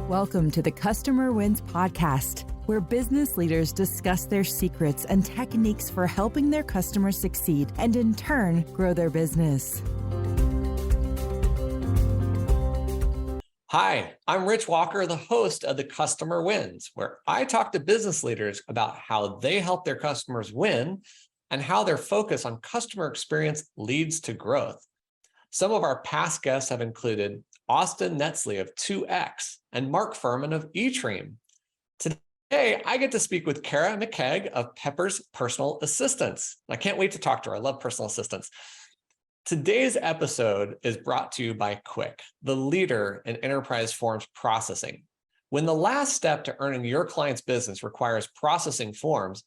Welcome to the Customer Wins podcast, where business leaders discuss their secrets and techniques for helping their customers succeed and in turn grow their business. Hi, I'm Rich Walker, the host of the Customer Wins, where I talk to business leaders about how they help their customers win and how their focus on customer experience leads to growth. Some of our past guests have included Austin Netzley of 2X and Mark Furman of eTream. Today, I get to speak with Kara McKeage of Pepper's Personal Assistants. I can't wait to talk to her. I love personal assistants. Today's episode is brought to you by Quick, the leader in enterprise forms processing. When the last step to earning your client's business requires processing forms,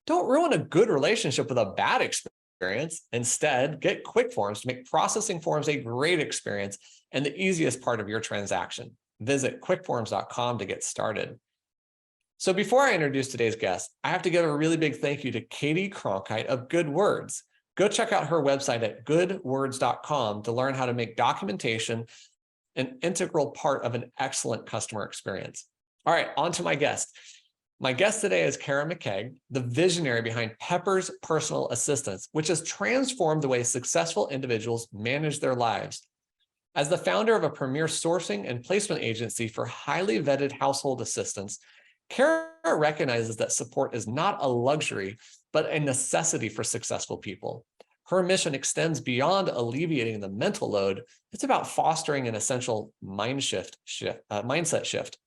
don't ruin a good relationship with a bad experience. Instead, get Quick Forms to make processing forms a great experience and the easiest part of your transaction. Visit quickforms.com to get started. So before I introduce today's guest, I have to give a really big thank you to Katie Cronkite of Good Words. Go check out her website at goodwords.com to learn how to make documentation an integral part of an excellent customer experience. All right, on to my guest. My guest today is Kara McKeage, the visionary behind Pepper's Personal Assistants, which has transformed the way successful individuals manage their lives. As the founder of a premier sourcing and placement agency for highly vetted household assistants, Kara recognizes that support is not a luxury, but a necessity for successful people. Her mission extends beyond alleviating the mental load. It's about fostering an essential mindset shift.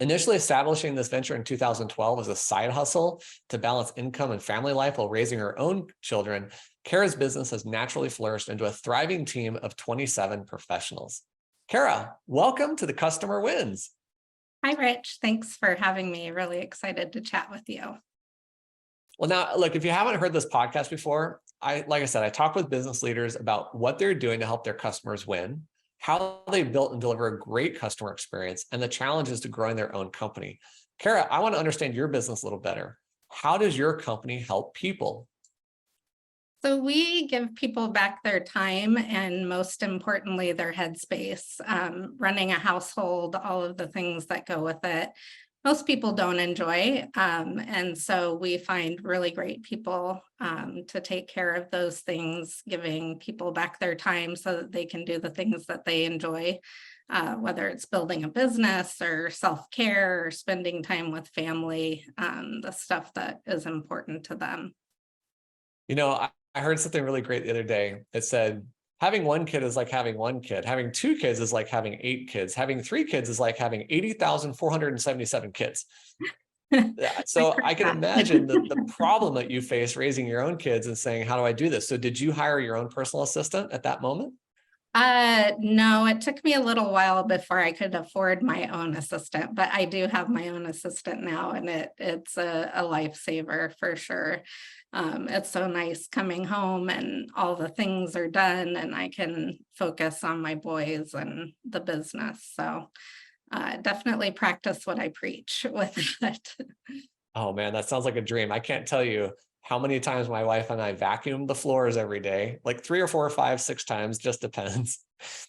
Initially establishing this venture in 2012 as a side hustle to balance income and family life while raising her own children, Kara's business has naturally flourished into a thriving team of 27 professionals. Kara, welcome to the Customer Wins. Hi, Rich. Thanks for having me. Really excited to chat with you. Well, now, look, if you haven't heard this podcast before, like I said, I talk with business leaders about what they're doing to help their customers win, how they built and deliver a great customer experience, and the challenges to growing their own company. Kara, I want to understand your business a little better. How does your company help people? So we give people back their time and most importantly, their headspace. Running a household, all of the things that go with it, most people don't enjoy. And so we find really great people to take care of those things, giving people back their time so that they can do the things that they enjoy, whether it's building a business or self-care or spending time with family, the stuff that is important to them. You know, I heard something really great the other day. It said, having one kid is like having one kid. Having two kids is like having 8 kids. Having 3 kids is like having 80,477 kids. So I can imagine the problem that you face raising your own kids and saying, how do I do this? So did you hire your own personal assistant at that moment? No, it took me a little while before I could afford my own assistant, but I do have my own assistant now, and it's a lifesaver for sure. It's so nice coming home and all the things are done and I can focus on my boys and the business. So definitely practice what I preach with it. Oh man, that sounds like a dream. I can't tell you how many times my wife and I vacuum the floors every day, like 3 or 4 or 5, 6 times, just depends.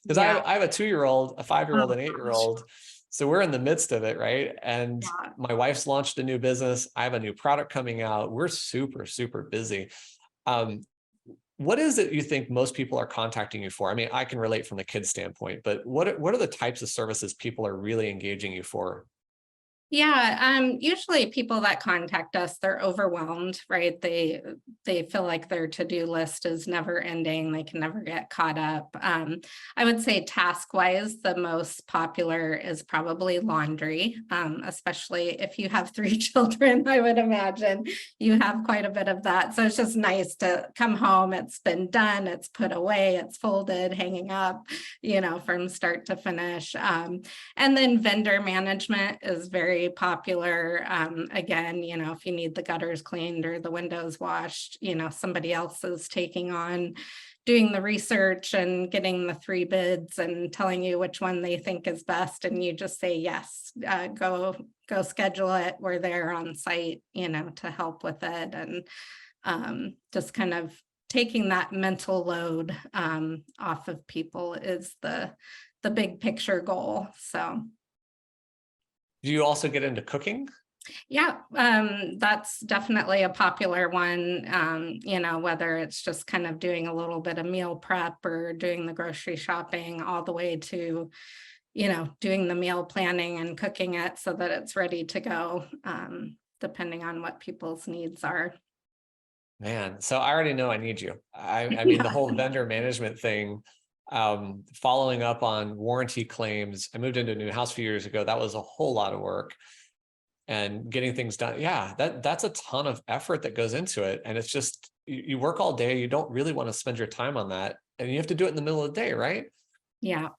Because I have a 2-year-old, a 5-year-old, an 8-year-old. So we're in the midst of it, right? And my wife's launched a new business. I have a new product coming out. We're super, super busy. What is it you think most people are contacting you for? I mean, I can relate from the kid's standpoint, but what are the types of services people are really engaging you for? Yeah, usually people that contact us, they're overwhelmed, right? They feel like their to-do list is never ending. They can never get caught up. I would say task-wise, the most popular is probably laundry, especially if you have 3 children, I would imagine you have quite a bit of that. So it's just nice to come home, it's been done, it's put away, it's folded, hanging up, from start to finish. And then vendor management is very popular. Again, if you need the gutters cleaned or the windows washed, somebody else is taking on doing the research and getting the 3 bids and telling you which one they think is best. And you just say, yes, go schedule it. We're there on site, to help with it. And just kind of taking that mental load off of people is the big picture goal. So Do you also get into cooking? Yeah, that's definitely a popular one. Whether it's just kind of doing a little bit of meal prep or doing the grocery shopping, all the way to, doing the meal planning and cooking it so that it's ready to go, depending on what people's needs are. Man, so I already know I need you. I mean, the Yeah. whole vendor management thing, following up on warranty claims. I moved into a new house a few years ago. That was a whole lot of work, and getting things done. Yeah, that's a ton of effort that goes into it. And it's just, you work all day. You don't really want to spend your time on that. And you have to do it in the middle of the day, right? Yeah.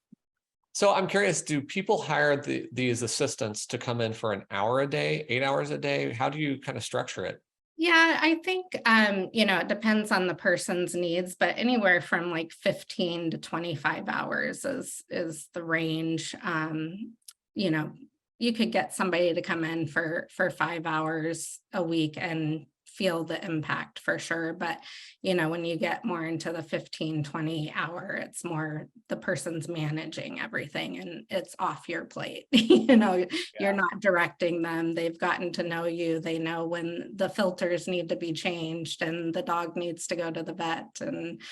So I'm curious, do people hire these assistants to come in for an hour a day, 8 hours a day? How do you kind of structure it? Yeah, I think it depends on the person's needs, but anywhere from like 15 to 25 hours is the range. You know, you could get somebody to come in for 5 hours a week and feel the impact for sure. But when you get more into the 15-20 hour, it's more the person's managing everything and it's off your plate. You're Yeah. not directing them. They've gotten to know you. They know when the filters need to be changed and the dog needs to go to the vet and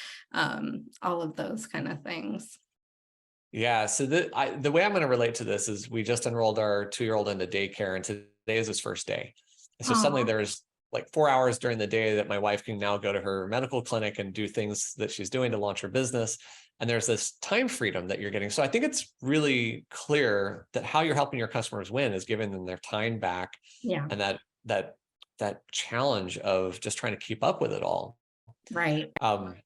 all of those kind of things. Yeah. So the way I'm going to relate to this is we just enrolled our 2-year-old into daycare, and today is his first day. And so suddenly Oh, there's like 4 hours during the day that my wife can now go to her medical clinic and do things that she's doing to launch her business. And there's this time freedom that you're getting. So I think it's really clear that how you're helping your customers win is giving them their time back, yeah, and that challenge of just trying to keep up with it all. right. Um,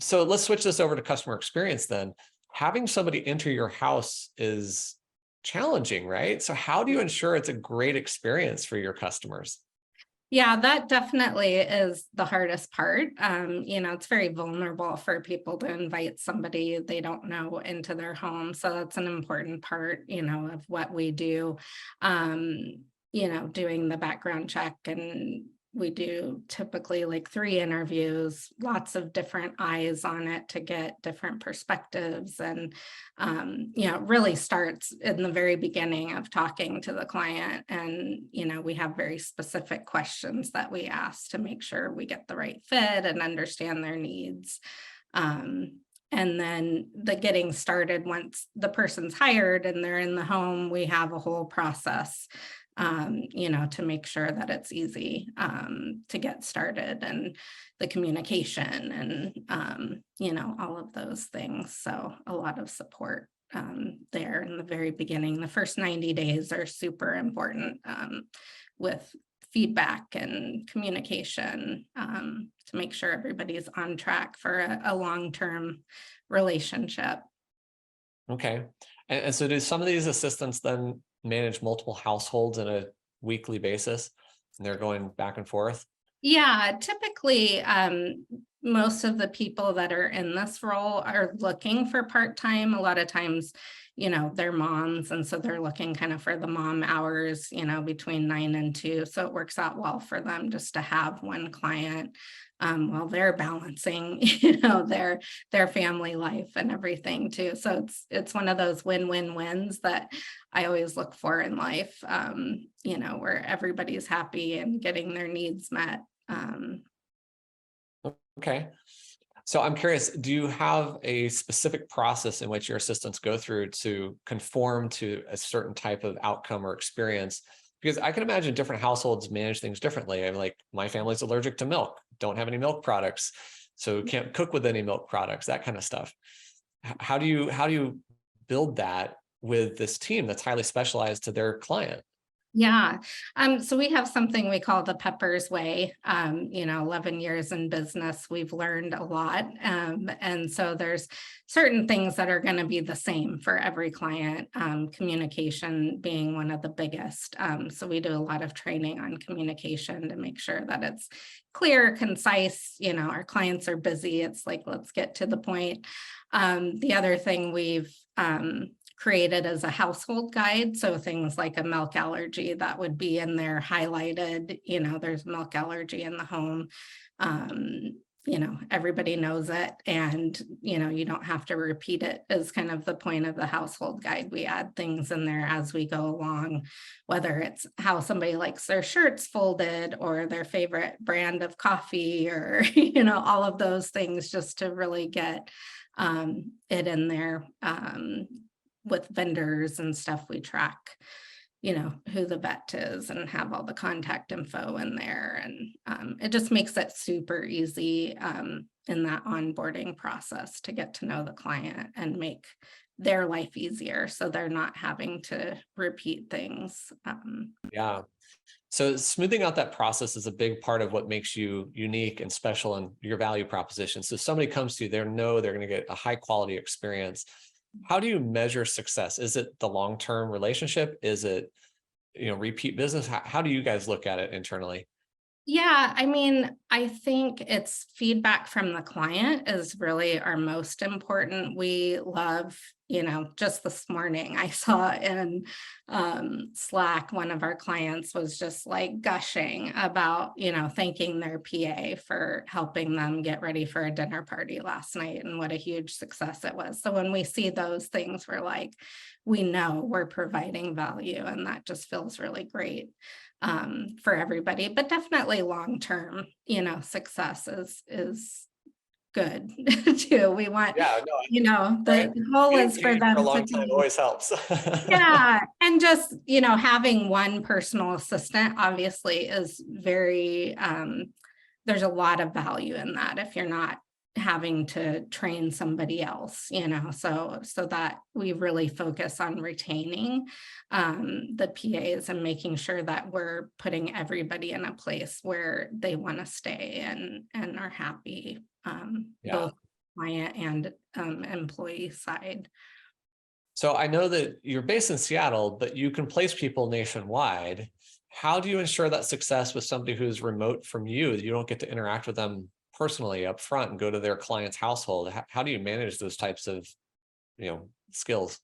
so let's switch this over to customer experience then. Having somebody enter your house is challenging, right? So how do you ensure it's a great experience for your customers? Yeah, that definitely is the hardest part. It's very vulnerable for people to invite somebody they don't know into their home. So that's an important part, of what we do. Doing the background check, and we do typically like 3 interviews, lots of different eyes on it to get different perspectives. And it really starts in the very beginning of talking to the client. And, we have very specific questions that we ask to make sure we get the right fit and understand their needs. And then the getting started, once the person's hired and they're in the home, we have a whole process, to make sure that it's easy to get started, and the communication and, all of those things. So a lot of support there in the very beginning. The first 90 days are super important with feedback and communication to make sure everybody's on track for a long-term relationship. Okay. And so do some of these assistants then manage multiple households on a weekly basis, and they're going back and forth? Yeah, typically, most of the people that are in this role are looking for part-time. A lot of times, they're moms, and so they're looking kind of for the mom hours, between 9 and 2. So it works out well for them just to have one client while they're balancing, their family life and everything too. So it's one of those win-win-wins that I always look for in life, where everybody's happy and getting their needs met. Okay. So I'm curious, do you have a specific process in which your assistants go through to conform to a certain type of outcome or experience? Because I can imagine different households manage things differently. I'm like, my family's allergic to milk, don't have any milk products, so can't cook with any milk products, that kind of stuff. How do you build that with this team that's highly specialized to their client? Yeah. So we have something we call the Peppers Way. 11 years in business, we've learned a lot. And so there's certain things that are going to be the same for every client, communication being one of the biggest. So we do a lot of training on communication to make sure that it's clear, concise. Our clients are busy. It's like, let's get to the point. The other thing we've created as a household guide. So things like a milk allergy that would be in there highlighted, there's milk allergy in the home. everybody knows it, and, you don't have to repeat it is kind of the point of the household guide. We add things in there as we go along, whether it's how somebody likes their shirts folded or their favorite brand of coffee or, all of those things, just to really get it in there. With vendors and stuff, we track who the vet is and have all the contact info in there. And it just makes it super easy in that onboarding process to get to know the client and make their life easier, so they're not having to repeat things. Yeah. So smoothing out that process is a big part of what makes you unique and special in your value proposition. So somebody comes to you, they know they're going to get a high quality experience. How do you measure success? Is it the long-term relationship? Is it, repeat business? How do you guys look at it internally? Yeah, I think it's feedback from the client is really our most important. We love, just this morning I saw in Slack, one of our clients was just like gushing about, thanking their PA for helping them get ready for a dinner party last night and what a huge success it was. So when we see those things, we're like, we know we're providing value, and that just feels really great for everybody. But definitely long-term, success is good too. We want, Yeah, no, the goal being is for paid for a them long to time be, always helps. yeah. And just, having one personal assistant obviously is very, there's a lot of value in that if you're not having to train somebody else, so that we really focus on retaining the PAs and making sure that we're putting everybody in a place where they want to stay and are happy, Yeah. both client and employee side. So I know that you're based in Seattle, but you can place people nationwide. How do you ensure that success with somebody who's remote from you? You don't get to interact with them personally up front and go to their client's household. How do you manage those types of, skills?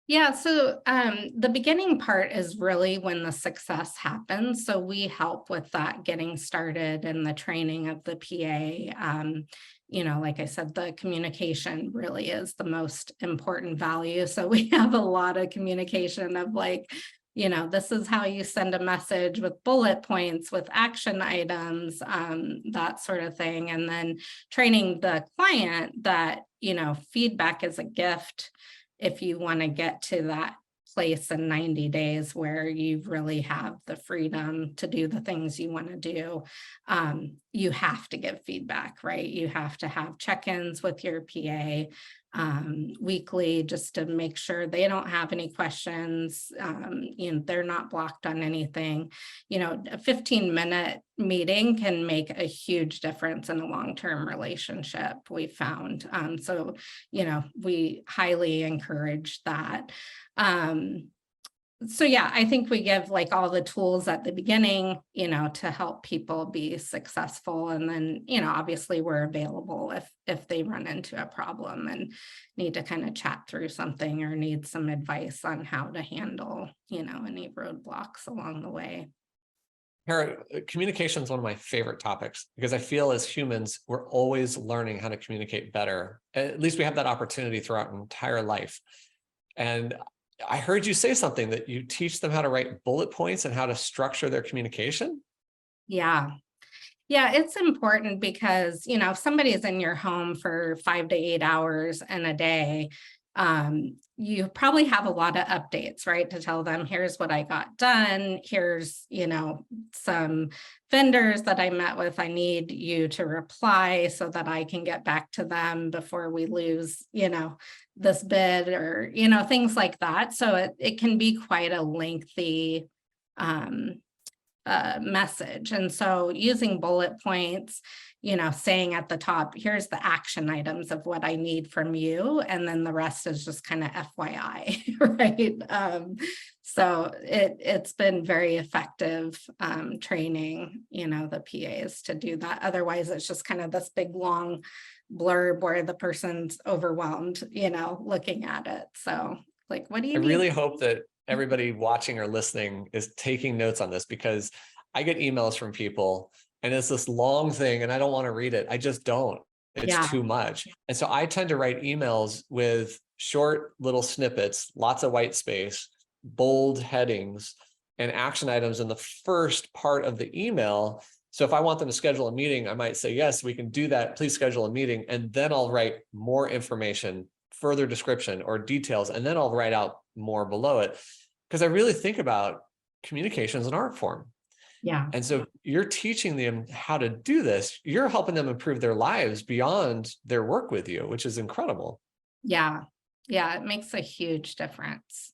Yeah, so the beginning part is really when the success happens. So we help with that getting started and the training of the PA. Like I said, the communication really is the most important value. So we have a lot of communication of like, this is how you send a message with bullet points, with action items, that sort of thing. And then training the client that, feedback is a gift. If you want to get to that place in 90 days where you really have the freedom to do the things you want to do, you have to give feedback, right? You have to have check-ins with your PA weekly, just to make sure they don't have any questions, they're not blocked on anything. A 15-minute meeting can make a huge difference in a long-term relationship, we found. So we highly encourage that. So yeah, I think we give like all the tools at the beginning, to help people be successful. And then, obviously we're available if they run into a problem and need to kind of chat through something or need some advice on how to handle, any roadblocks along the way. Kara, communication is one of my favorite topics because I feel as humans, we're always learning how to communicate better. At least we have that opportunity throughout our entire life. And I heard you say something that you teach them how to write bullet points and how to structure their communication. Yeah. Yeah, it's important because, if somebody's in your home for 5 to 8 hours in a day, you probably have a lot of updates, right? To tell them, here's what I got done. Here's, some vendors that I met with. I need you to reply so that I can get back to them before we lose, this bid or, things like that. So it can be quite a lengthy, message. And so using bullet points, saying at the top, here's the action items of what I need from you. And then the rest is just kind of FYI, right? So it's been very effective training, the PAs to do that. Otherwise, it's just kind of this big long blurb where the person's overwhelmed, looking at it. So like, what do you I need? really hope that everybody watching or listening is taking notes on this, because I get emails from people and it's this long thing and I don't want to read it. I just don't. It's Yeah. too much. And so I tend to write emails with short little snippets, lots of white space, bold headings, and action items in the first part of the email. So if I want them to schedule a meeting, I might say, yes, we can do that. Please schedule a meeting. And then I'll write more information, further description or details, and then I'll write out more below it. Because I really think about communication as an art form. Yeah. And so you're teaching them how to do this. You're helping them improve their lives beyond their work with you, which is incredible. Yeah. Yeah. It makes a huge difference.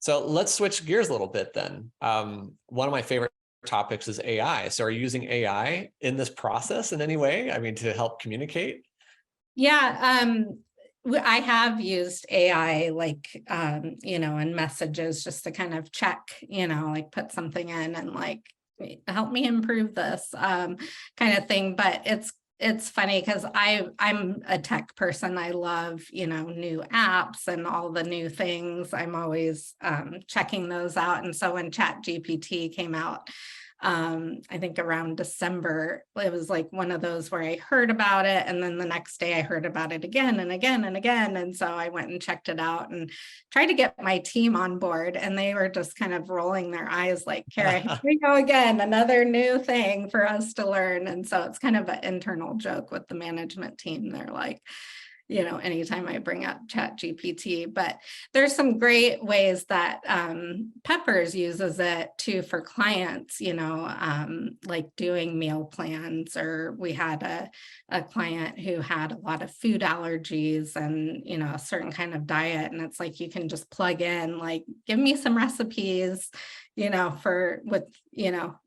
So let's switch gears a little bit then. One of my favorite topics is AI. So are you using AI in this process in any way? I mean, to help communicate? Yeah. I have used AI like, in messages just to kind of check, like put something in and like, help me improve this kind of thing. But it's funny because I'm a tech person. I love, new apps and all the new things. I'm always checking those out. And so when ChatGPT came out, I think around December, it was like one of those where I heard about it. And then the next day I heard about it again and again and again. And so I went and checked it out and tried to get my team on board. And they were just kind of rolling their eyes like, Kara, here we go again, another new thing for us to learn. And so it's kind of an internal joke with the management team. They're like, anytime I bring up ChatGPT, but there's some great ways that Peppers uses it too for clients, like doing meal plans, or we had a client who had a lot of food allergies and, a certain kind of diet. And it's like, you can just plug in, like, give me some recipes, with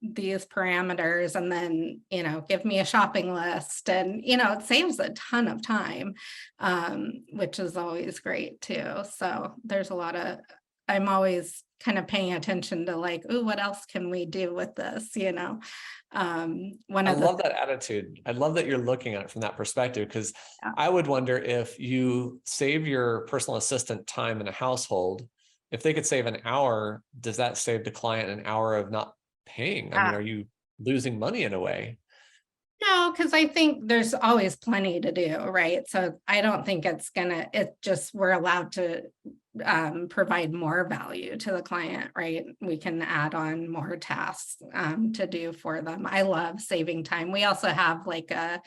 these parameters, and then, give me a shopping list. And, it saves a ton of time, which is always great too. So there's a lot of, I'm always kind of paying attention to like, oh, what else can we do with this? I love that attitude. I love that you're looking at it from that perspective, because I would wonder if you save your personal assistant time in a household, if they could save an hour, does that save the client an hour of not paying? I mean, are you losing money in a way? No, because I think there's always plenty to do, right? So I don't think we're allowed to provide more value to the client, right? We can add on more tasks to do for them. I love saving time. We also have like a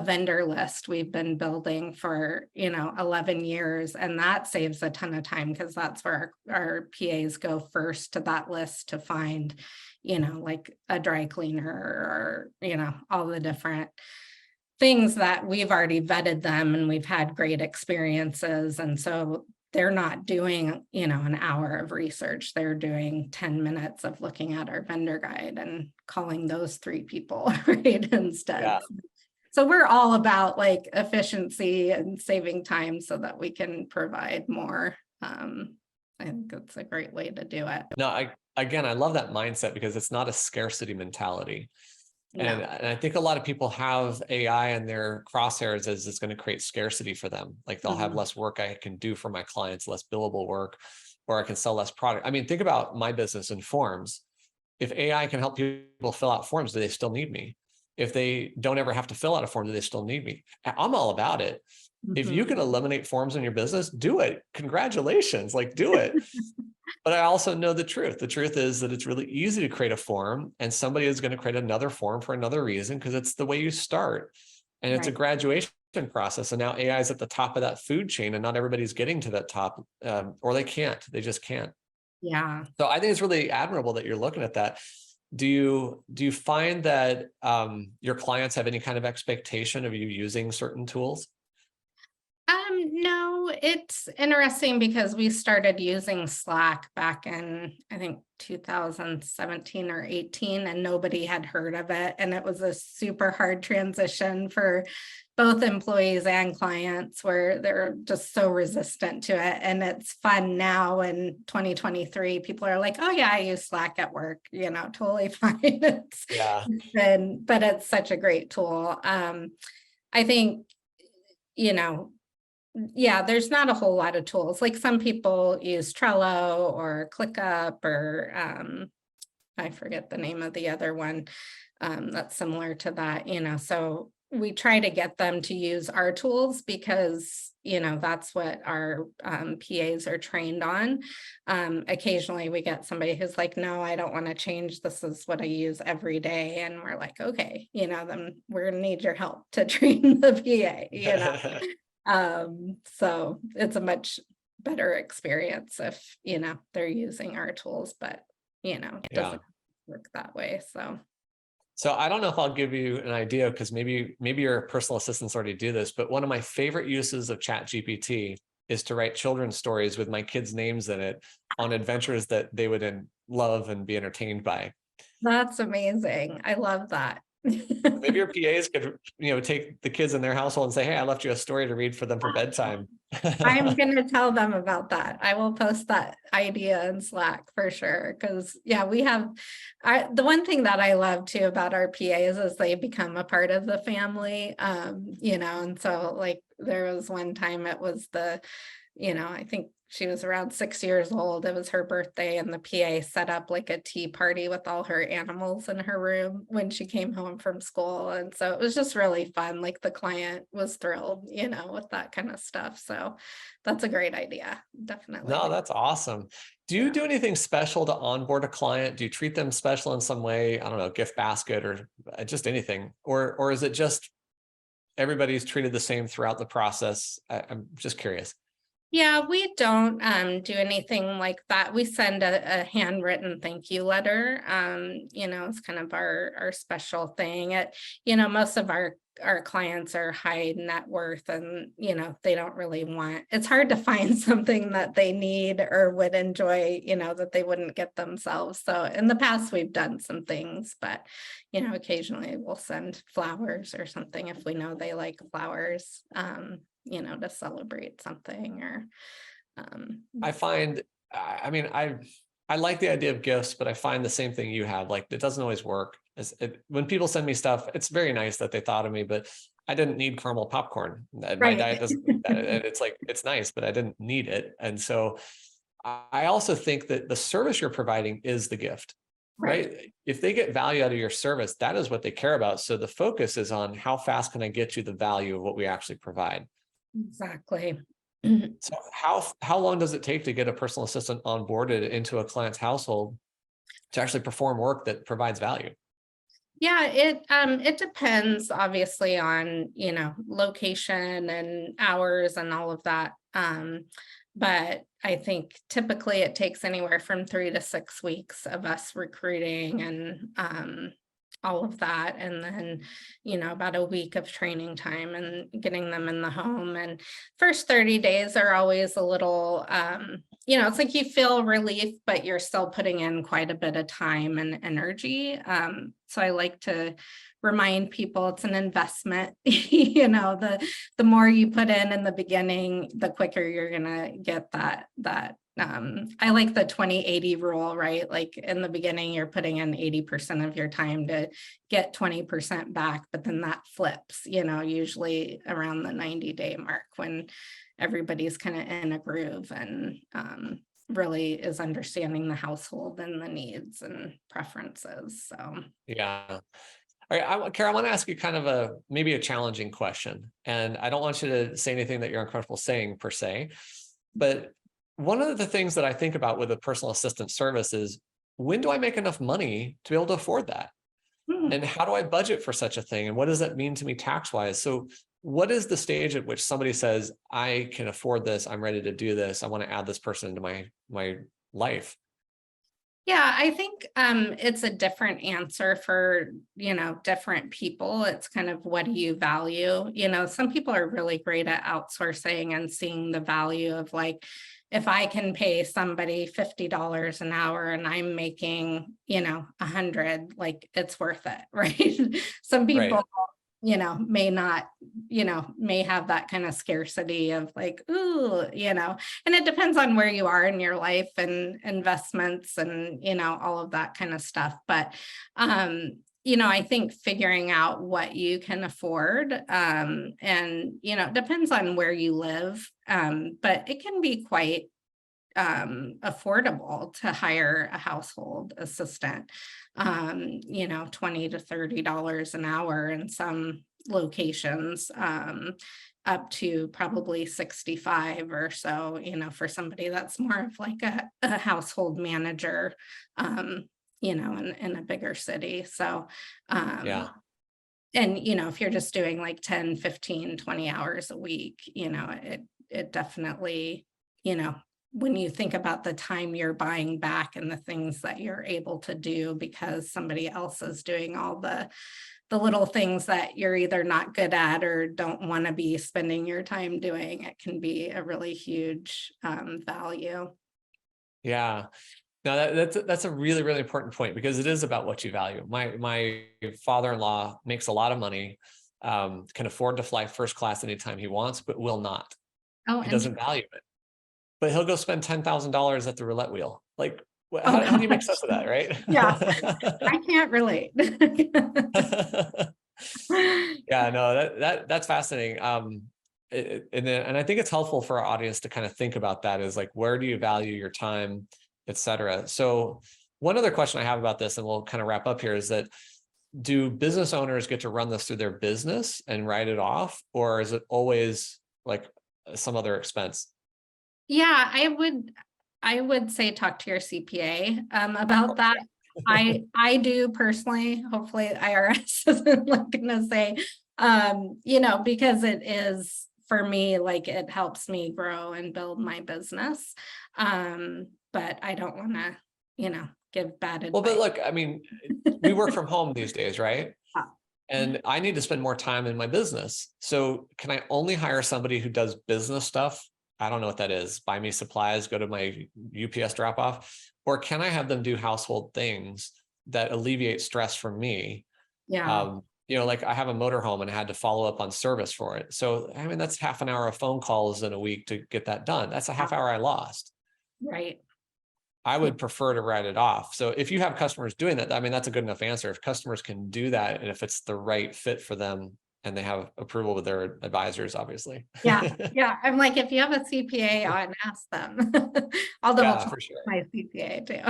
vendor list we've been building for, 11 years, and that saves a ton of time because that's where our PAs go first to that list to find, like a dry cleaner or, all the different things that we've already vetted them and we've had great experiences. And so they're not doing, an hour of research. They're doing 10 minutes of looking at our vendor guide and calling those 3 people, right, instead. Yeah. So we're all about like efficiency and saving time so that we can provide more. I think that's a great way to do it. No, I love that mindset because it's not a scarcity mentality. No. And I think a lot of people have AI in their crosshairs as it's going to create scarcity for them. Like they'll have less work I can do for my clients, less billable work, or I can sell less product. I mean, think about my business in forms. If AI can help people fill out forms, do they still need me? If they don't ever have to fill out a form, do they still need me? I'm all about it. If you can eliminate forms in your business, do it. Congratulations, like do it. But I also know the truth. The truth is that it's really easy to create a form, and somebody is going to create another form for another reason because it's the way you start. And it's a graduation process. And now AI is at the top of that food chain, and not everybody's getting to that top, or they can't. They just can't. Yeah. So I think it's really admirable that you're looking at that. Do you find that your clients have any kind of expectation of you using certain tools? No, it's interesting because we started using Slack back in, I think, 2017 or 18, and nobody had heard of it. And it was a super hard transition for both employees and clients where they're just so resistant to it. And it's fun now in 2023. People are like, oh yeah, I use Slack at work, totally fine. But it's such a great tool. I think, there's not a whole lot of tools. Like some people use Trello or ClickUp or I forget the name of the other one. that's similar to that, so we try to get them to use our tools because, that's what our PAs are trained on. Occasionally we get somebody who's like, no, I don't want to change. This is what I use every day. And we're like, okay, then we're going to need your help to train the PA, so it's a much better experience if, they're using our tools, but, it Yeah. doesn't work that way. So I don't know if I'll give you an idea, because maybe your personal assistants already do this, but one of my favorite uses of ChatGPT is to write children's stories with my kids' names in it on adventures that they would love and be entertained by. That's amazing. I love that. Maybe your PAs could, take the kids in their household and say, hey, I left you a story to read for them for bedtime. I'm going to tell them about that. I will post that idea in Slack for sure. Because yeah, we have the one thing that I love too about our PAs is they become a part of the family. And so like there was one time it was I think she was around 6 years old. It was her birthday, and the PA set up like a tea party with all her animals in her room when she came home from school. And so it was just really fun. Like the client was thrilled, with that kind of stuff. So that's a great idea. Definitely. No, that's awesome. Do you do anything special to onboard a client? Do you treat them special in some way? I don't know, gift basket or just anything, or is it just everybody's treated the same throughout the process? I'm just curious. Yeah, we don't do anything like that. We send a handwritten thank you letter. It's kind of our special thing. Most of our clients are high net worth, and they don't really want, it's hard to find something that they need or would enjoy, that they wouldn't get themselves. So in the past we've done some things, but occasionally we'll send flowers or something if we know they like flowers. To celebrate something or I find, I like the idea of gifts, but I find the same thing you have. Like, it doesn't always work. When people send me stuff, it's very nice that they thought of me, but I didn't need caramel popcorn. My right. diet doesn't need that. And it's like, it's nice, but I didn't need it. And so I also think that the service you're providing is the gift, right? If they get value out of your service, that is what they care about. So the focus is on how fast can I get you the value of what we actually provide. Exactly. So how long does it take to get a personal assistant onboarded into a client's household to actually perform work that provides value? Yeah, it depends obviously on, location and hours and all of that. But I think typically it takes anywhere from 3 to 6 weeks of us recruiting and all of that. And then, about a week of training time and getting them in the home. And first 30 days are always a little, it's like you feel relief, but you're still putting in quite a bit of time and energy. So I like to remind people it's an investment. The more you put in the beginning, the quicker you're gonna get that. I like the 20-80 rule, right? Like in the beginning, you're putting in 80% of your time to get 20% back, but then that flips, usually around the 90-day mark when everybody's kind of in a groove and really is understanding the household and the needs and preferences. So Yeah. All right, Kara, I want to ask you kind of maybe a challenging question. And I don't want you to say anything that you're uncomfortable saying per se, but one of the things that I think about with a personal assistant service is, when do I make enough money to be able to afford that? And how do I budget for such a thing? And what does that mean to me tax-wise? So what is the stage at which somebody says, I can afford this, I'm ready to do this, I want to add this person into my life? Yeah, I think it's a different answer for, different people. It's kind of, what do you value? Some people are really great at outsourcing and seeing the value of, like, if I can pay somebody $50 an hour and I'm making, 100, like, it's worth it, right? Some people, Right. May not, may have that kind of scarcity of like, ooh, and it depends on where you are in your life and investments and, all of that kind of stuff. But, I think figuring out what you can afford, and, it depends on where you live, but it can be quite affordable to hire a household assistant, $20 to $30 an hour in some locations, up to probably 65 or so, for somebody that's more of like a household manager, in a bigger city. So, Yeah. and, if you're just doing like 10, 15, 20 hours a week, it definitely, when you think about the time you're buying back and the things that you're able to do because somebody else is doing all the little things that you're either not good at or don't want to be spending your time doing, it can be a really huge value. Yeah. No, that's a really, really important point, because it is about what you value. My father-in-law makes a lot of money, can afford to fly first class anytime he wants, but will not. Oh, He and doesn't value it. But he'll go spend $10,000 at the roulette wheel. Like, oh how do you make gosh. sense of that, right? Yeah, I can't relate. Yeah, no, that's fascinating. And I think it's helpful for our audience to kind of think about that, is like, where do you value your time, et cetera. So one other question I have about this, and we'll kind of wrap up here, is that, do business owners get to run this through their business and write it off, or is it always like some other expense? Yeah, I would say talk to your CPA about that. I do personally. Hopefully IRS isn't like gonna say, because it is, for me, like, it helps me grow and build my business. But I don't want to, give bad Well, but advice. look, I mean, we work from home these days, right? Yeah. And I need to spend more time in my business. So can I only hire somebody who does business stuff? I don't know what that is. Buy me supplies, go to my UPS drop off, or can I have them do household things that alleviate stress from me? Yeah. Like, I have a motorhome and I had to follow up on service for it. So, I mean, that's half an hour of phone calls in a week to get that done. That's a half hour I lost. Right. I Yeah. would prefer to write it off. So if you have customers doing that, I mean, that's a good enough answer. If customers can do that, and if it's the right fit for them, and they have approval with their advisors, obviously. Yeah. Yeah. I'm like, if you have a CPA, I'd ask them. I'll double Yeah, check for sure. my CPA too.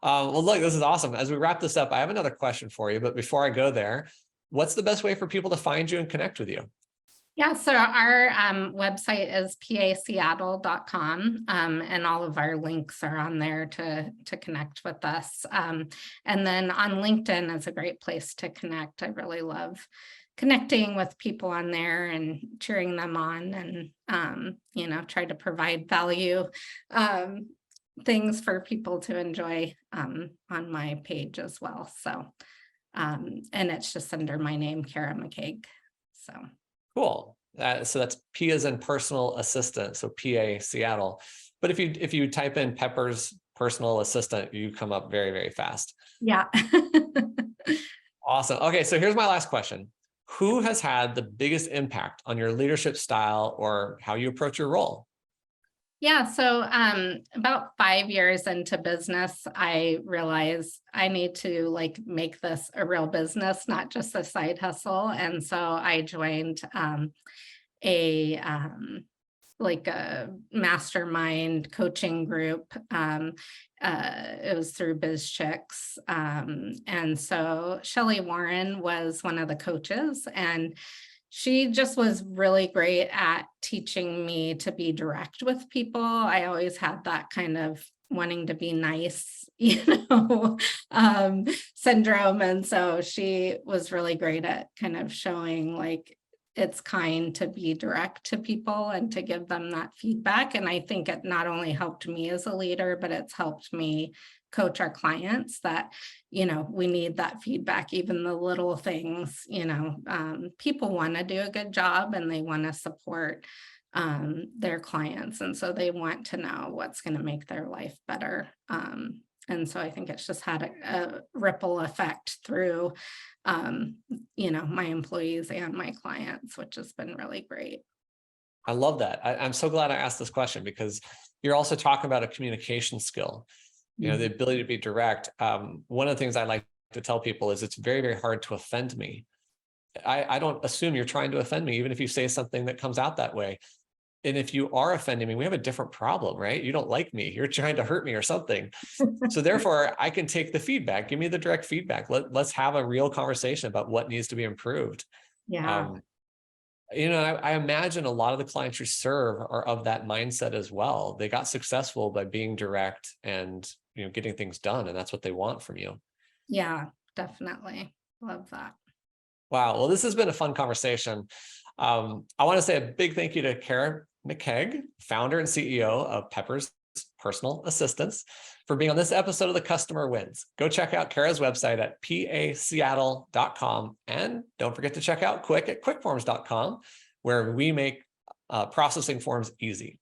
Well, look, this is awesome. As we wrap this up, I have another question for you, but before I go there, what's the best way for people to find you and connect with you? Yeah, so our website is paseattle.com, and all of our links are on there to connect with us. And then on LinkedIn is a great place to connect. I really love connecting with people on there and cheering them on, and try to provide value things for people to enjoy on my page as well. So, and it's just under my name, Kara McKeage. So. Cool. So that's P as in personal assistant. So PA Seattle. But if you type in Pepper's personal assistant, you come up very, very fast. Yeah. Awesome. Okay. So here's my last question. Who has had the biggest impact on your leadership style or how you approach your role? Yeah, so about 5 years into business, I realized I need to make this a real business, not just a side hustle. And so I joined a like a mastermind coaching group. It was through BizChicks. And so Shelley Warren was one of the coaches, and she just was really great at teaching me to be direct with people. I always had that kind of wanting to be nice, syndrome. And so she was really great at kind of showing it's kind to be direct to people and to give them that feedback. And I think it not only helped me as a leader, but it's helped me coach our clients that, we need that feedback, even the little things. People want to do a good job and they want to support their clients. And so they want to know what's going to make their life better. And so I think it's just had a ripple effect through, my employees and my clients, which has been really great. I love that. I'm so glad I asked this question, because you're also talking about a communication skill, the ability to be direct. One of the things I like to tell people is it's very, very hard to offend me. I don't assume you're trying to offend me, even if you say something that comes out that way. And if you are offending me, we have a different problem, right? You don't like me. You're trying to hurt me or something. So therefore, I can take the feedback. Give me the direct feedback. Let's have a real conversation about what needs to be improved. Yeah. I imagine a lot of the clients you serve are of that mindset as well. They got successful by being direct and getting things done, and that's what they want from you. Yeah, definitely. Love that. Wow. Well, this has been a fun conversation. I want to say a big thank you to Kara McKeage, founder and CEO of Pepper's Personal Assistants, for being on this episode of The Customer Wins. Go check out Kara's website at paseattle.com. And don't forget to check out Quick at quickforms.com, where we make processing forms easy.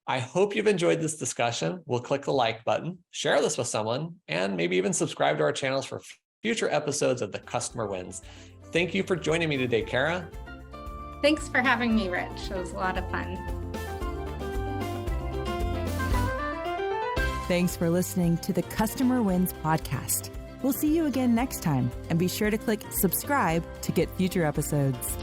I hope you've enjoyed this discussion. We'll click the like button, share this with someone, and maybe even subscribe to our channels for future episodes of The Customer Wins. Thank you for joining me today, Kara. Thanks for having me, Rich. It was a lot of fun. Thanks for listening to the Customer Wins podcast. We'll see you again next time, and be sure to click subscribe to get future episodes.